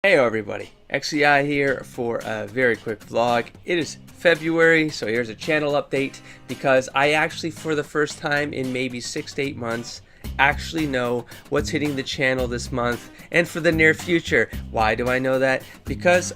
Hey everybody, XEI here for a very quick vlog. It is February, so here's a channel update because I actually, for the first time in maybe 6 to 8 months, actually know what's hitting the channel this month and for the near future. Why do I know that? Because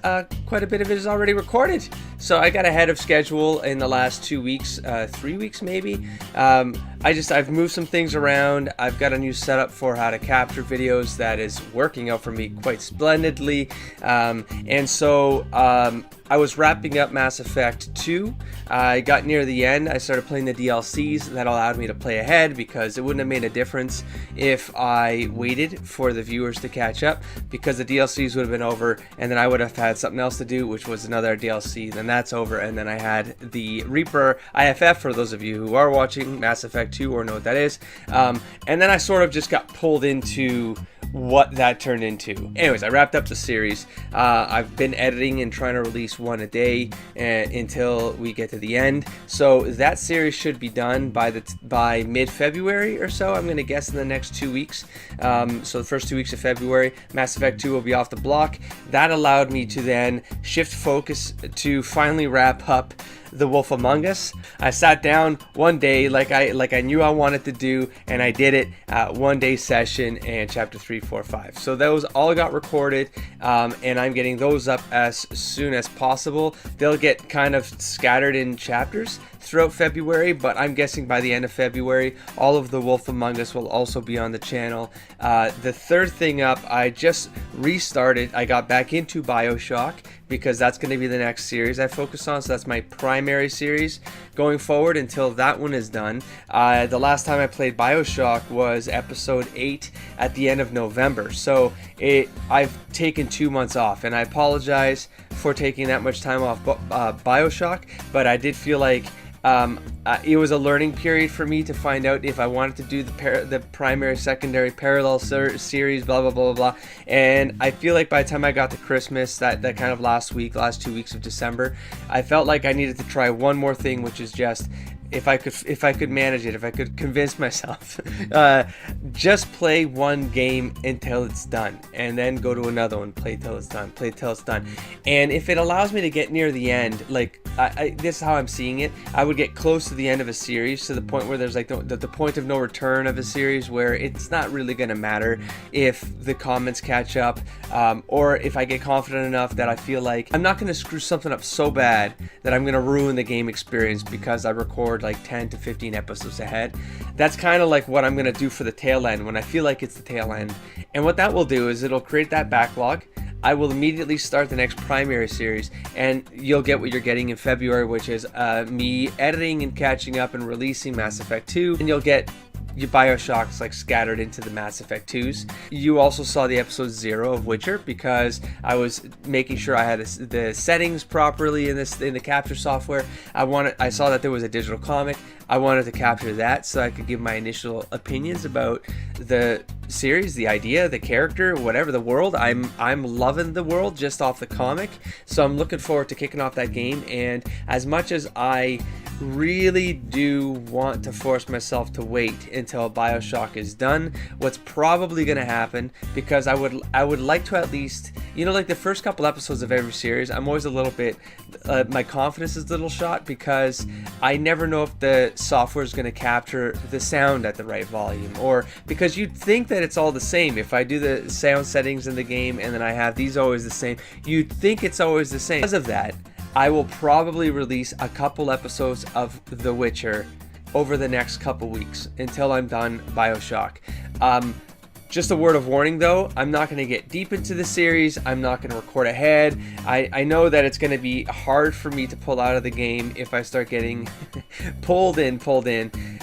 quite a bit of it is already recorded. So I got ahead of schedule in the last 2 weeks, 3 weeks maybe. I've moved some things around. I've got a new setup for how to capture videos that is working out for me quite splendidly. And so I was wrapping up Mass Effect 2. I got near the end. I started playing the DLCs. That allowed me to play ahead because it wouldn't have made a difference if I waited for the viewers to catch up, because the DLCs would have been over and then I would have had something else to do, which was another DLC. Then that's over, and then I had the Reaper IFF, for those of you who are watching Mass Effect 2 or know what that is. And then I sort of just got pulled into what that turned into. Anyways, I wrapped up the series. I've been editing and trying to release one a day until we get to the end. So that series should be done by mid-February or so. I'm going to guess in the next 2 weeks. So the first 2 weeks of February, Mass Effect 2 will be off the block. That allowed me to then shift focus to finally wrap up The Wolf Among Us. I sat down one day like I knew I wanted to do, and I did it. 1 day session and chapter 3, 4, 5. So those all got recorded, and I'm getting those up as soon as possible. They'll get kind of scattered in chapters throughout February, but I'm guessing by the end of February, all of The Wolf Among Us will also be on the channel. The third thing up, I just restarted. I got back into BioShock because that's going to be the next series I focus on. So that's my primary series going forward until that one is done. The last time I played BioShock was episode 8 at the end of November. So I've taken 2 months off, and I apologize for taking that much time off BioShock, but I did feel like it was a learning period for me to find out if I wanted to do the primary, secondary, parallel series, blah, blah, blah, blah, blah. And I feel like by the time I got to Christmas, that kind of last 2 weeks of December, I felt like I needed to try one more thing, which is just, if I could manage it, if I could convince myself, just play one game until it's done, and then go to another one, play till it's done, play till it's done. And if it allows me to get near the end, like this is how I'm seeing it, I would get close to the end of a series, to the point where there's like the point of no return of a series, where it's not really going to matter if the comments catch up, or if I get confident enough that I feel like I'm not going to screw something up so bad that I'm going to ruin the game experience because I record like 10 to 15 episodes ahead. That's kind of like what I'm going to do for the tail end, when I feel like it's the tail end. And what that will do is it'll create that backlog. I will immediately start the next primary series, and you'll get what you're getting in February, which is me editing and catching up and releasing Mass Effect 2, and you'll get your BioShocks like scattered into the Mass Effect 2s. You also saw the episode 0 of Witcher because I was making sure I had the settings properly in the capture software. I saw that there was a digital comic. I wanted to capture that so I could give my initial opinions about the series, the idea, the character, whatever, the world. I'm loving the world just off the comic, so I'm looking forward to kicking off that game. And as much as I really do want to force myself to wait until BioShock is done, what's probably going to happen, because I would like to at least, like the first couple episodes of every series, I'm always a little bit, my confidence is a little shot because I never know if the software is going to capture the sound at the right volume, or because you'd think that it's all the same. If I do the sound settings in the game and then I have these always the same, you'd think it's always the same. Because of that, I will probably release a couple episodes of The Witcher over the next couple weeks until I'm done BioShock. Just a word of warning though, I'm not going to get deep into the series. I'm not going to record ahead. I know that it's going to be hard for me to pull out of the game if I start getting pulled in,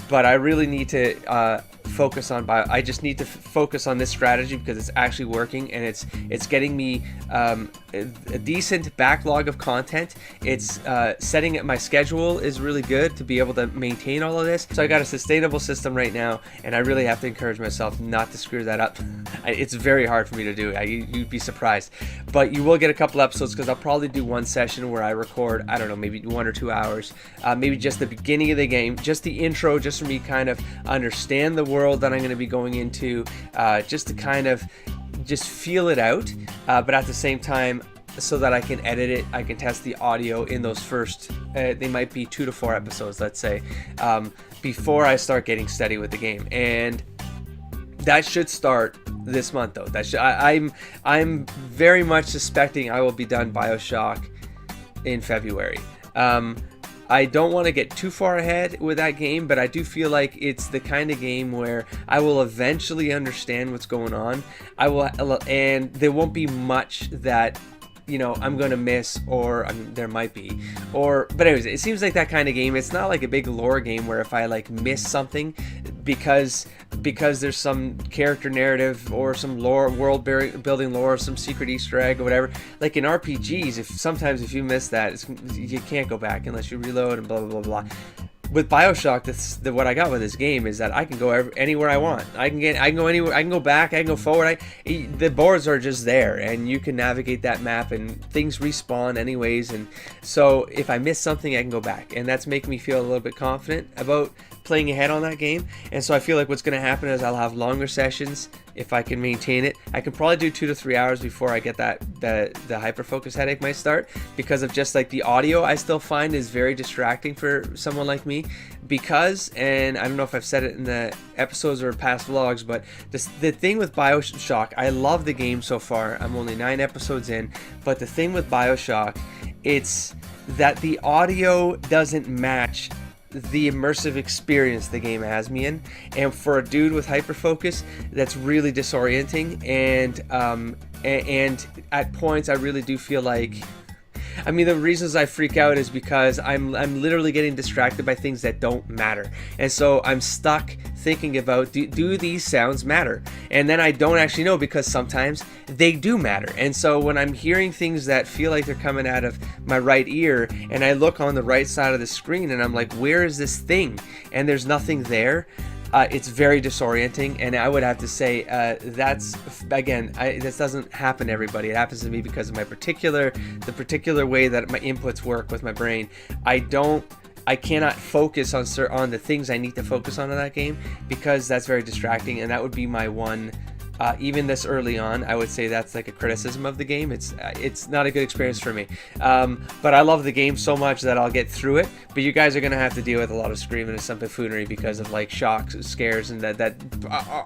but I really need to focus on I just need to focus on this strategy because it's actually working, and it's getting me a decent backlog of content. It's setting up my schedule is really good to be able to maintain all of this. So I got a sustainable system right now, and I really have to encourage myself not to screw that up. It's very hard for me to do. You'd be surprised, but you will get a couple episodes because I'll probably do one session where I record, I don't know, maybe 1 or 2 hours, maybe just the beginning of the game, just the intro, just for me kind of understand the world that I'm going to be going into, just to kind of just feel it out, but at the same time, so that I can edit it, I can test the audio in those first, they might be 2 to 4 episodes, let's say, before I start getting steady with the game. And that should start this month, though. I'm very much suspecting I will be done BioShock in February. I don't want to get too far ahead with that game, but I do feel like it's the kind of game where I will eventually understand what's going on. And there won't be much that, you know, I'm gonna miss, or there might be, but anyways, it seems like that kind of game. It's not like a big lore game where if I like miss something because there's some character narrative or some lore, world building lore, some secret Easter egg or whatever. Like in RPGs, if you miss that, you can't go back unless you reload and blah blah blah blah. With BioShock, what I got with this game is that I can go anywhere I want. I can go anywhere. I can go back. I can go forward. The boards are just there, and you can navigate that map, and things respawn anyways. And so if I miss something, I can go back, and that's making me feel a little bit confident about playing ahead on that game. And so I feel like what's going to happen is I'll have longer sessions if I can maintain it. I can probably do 2 to 3 hours before I get the hyperfocus headache might start, because of just like the audio I still find is very distracting for someone like me, because, and I don't know if I've said it in the episodes or past vlogs, but the thing with BioShock, I love the game so far. I'm only 9 episodes in, but the thing with BioShock, it's that the audio doesn't match the immersive experience the game has me in, and for a dude with hyperfocus, that's really disorienting. And at points I really do feel like, I mean, the reasons I freak out is because I'm literally getting distracted by things that don't matter, and so I'm stuck thinking about, do these sounds matter? And then I don't actually know, because sometimes they do matter. And so when I'm hearing things that feel like they're coming out of my right ear, and I look on the right side of the screen and I'm like, where is this thing? And there's nothing there. It's very disorienting, and I would have to say that's, again, this doesn't happen to everybody. It happens to me because of the particular way that my inputs work with my brain. I cannot focus on the things I need to focus on in that game, because that's very distracting, and that would be my one. Even this early on, I would say that's like a criticism of the game. It's not a good experience for me. But I love the game so much that I'll get through it. But you guys are gonna have to deal with a lot of screaming and some buffoonery because of like shocks, scares, and that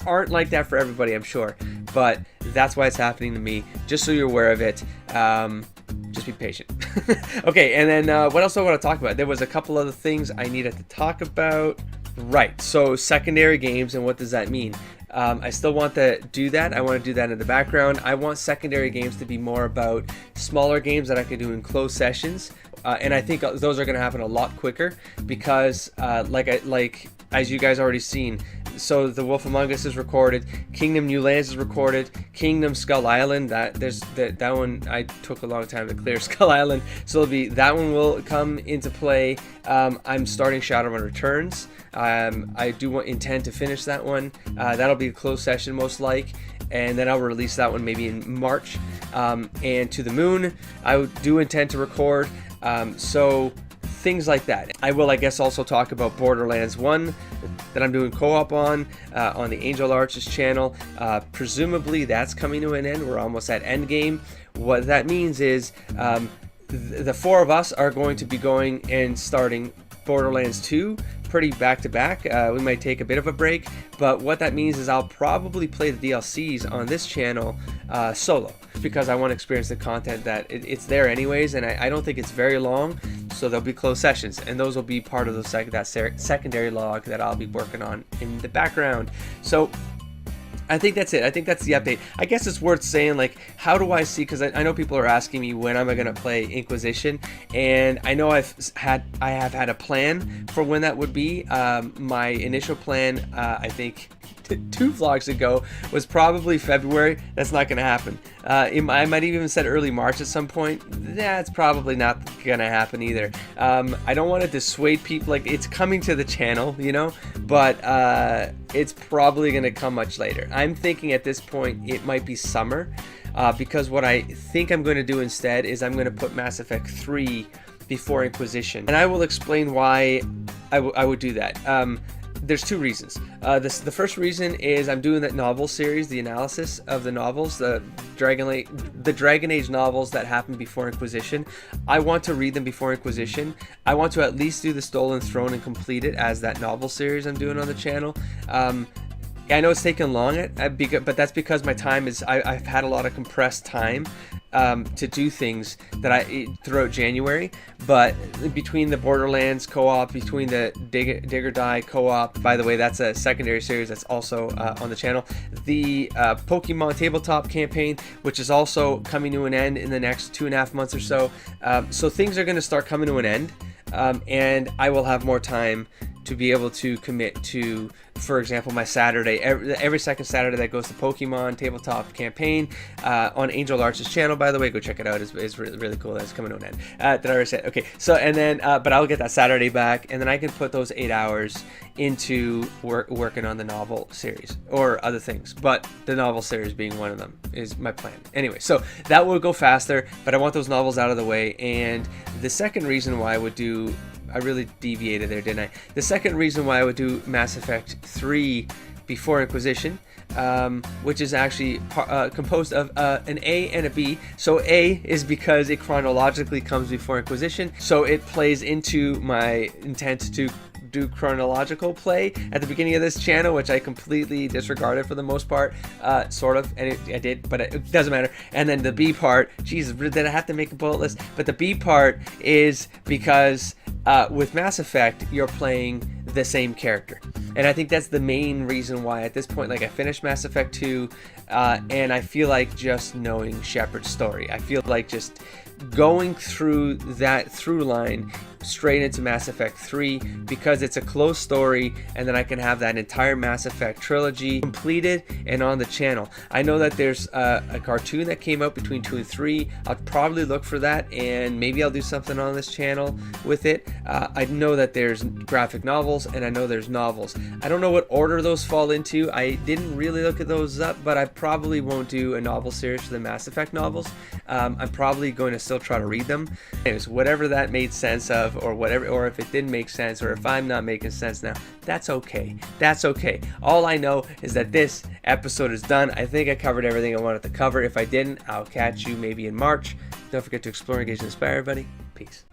aren't like that for everybody, I'm sure. But that's why it's happening to me. Just so you're aware of it. Just be patient. Okay, and then what else do I want to talk about? There was a couple other things I needed to talk about. Right, so secondary games, and what does that mean? I still want to do that. I want to do that in the background. I want secondary games to be more about smaller games that I can do in closed sessions, and I think those are going to happen a lot quicker, because like as you guys already seen, so The Wolf Among Us is recorded, Kingdom New Lands is recorded, Kingdom Skull Island, that one I took a long time to clear. Skull Island, so that one will come into play. I'm starting Shadowrun Returns. I do intend to finish that one. That'll be a closed session most like, and then I'll release that one maybe in March. And To the Moon, I do intend to record. So things like that. I will, I guess, also talk about Borderlands 1 that I'm doing co-op on the Angel Arches channel. Presumably that's coming to an end. We're almost at endgame. What that means is the 4 of us are going to be going and starting Borderlands 2 pretty back to back. We might take a bit of a break, but what that means is I'll probably play the DLCs on this channel solo, because I want to experience the content that it's there anyways, and I don't think it's very long, so there'll be closed sessions, and those will be part of that secondary log that I'll be working on in the background. So I think that's it. I think that's the update. I guess it's worth saying, like, how do I see, because I know people are asking me when am I going to play Inquisition, and I know I have had a plan for when that would be. My initial plan, I think 2 vlogs ago, was probably February. That's not going to happen. I might even said early March at some point. That's probably not going to happen either. I don't want to dissuade people. Like, it's coming to the channel, you know, but it's probably going to come much later. I'm thinking at this point it might be summer, because what I think I'm going to do instead is I'm going to put Mass Effect 3 before Inquisition, and I will explain why I would do that. there's two reasons. The first reason is I'm doing that novel series, the analysis of the novels, the Dragon Age novels that happened before Inquisition. I want to read them before Inquisition. I want to at least do the Stolen Throne and complete it as that novel series I'm doing on the channel. I know it's taken long, but that's because my time is, I've had a lot of compressed time to do things that throughout January. But between the Borderlands co-op, between the Dig or Die co-op, by the way, that's a secondary series that's also on the channel, the Pokemon tabletop campaign, which is also coming to an end in the next 2.5 months or so. So things are going to start coming to an end, and I will have more time to be able to commit to, for example, my Saturday, every second Saturday that goes to Pokemon tabletop campaign on Angel Arch's channel. By the way, go check it out. It's really, really cool. That's coming to an end. Did I already say it? Okay, so and then, but I'll get that Saturday back, and then I can put those 8 hours into working on the novel series or other things. But the novel series being one of them is my plan. Anyway, so that will go faster, but I want those novels out of the way. And the second reason why I really deviated there, didn't I? The second reason why I would do Mass Effect 3 before Inquisition, which is actually composed of an A and a B. So A is because it chronologically comes before Inquisition, so it plays into my intent to do chronological play at the beginning of this channel, which I completely disregarded for the most part, sort of, and I did, but it doesn't matter. And then the B part, Jesus, did I have to make a bullet list? But the B part is because with Mass Effect, you're playing the same character. And I think that's the main reason why at this point, like, I finished Mass Effect 2, and I feel like just knowing Shepard's story. I feel like just going through that through line straight into Mass Effect 3 because it's a closed story, and then I can have that entire Mass Effect trilogy completed and on the channel. I know that there's a cartoon that came out between 2 and 3. I'll probably look for that, and maybe I'll do something on this channel with it. I know that there's graphic novels, and I know there's novels. I don't know what order those fall into. I didn't really look at those up, but I probably won't do a novel series for the Mass Effect novels. I'm probably going to still try to read them. Anyways, whatever that made sense of, or whatever, or if it didn't make sense, or if I'm not making sense now, that's okay. That's okay. All I know is that this episode is done. I think I covered everything I wanted to cover. If I didn't, I'll catch you maybe in March. Don't forget to explore, engage, and inspire, everybody. Peace.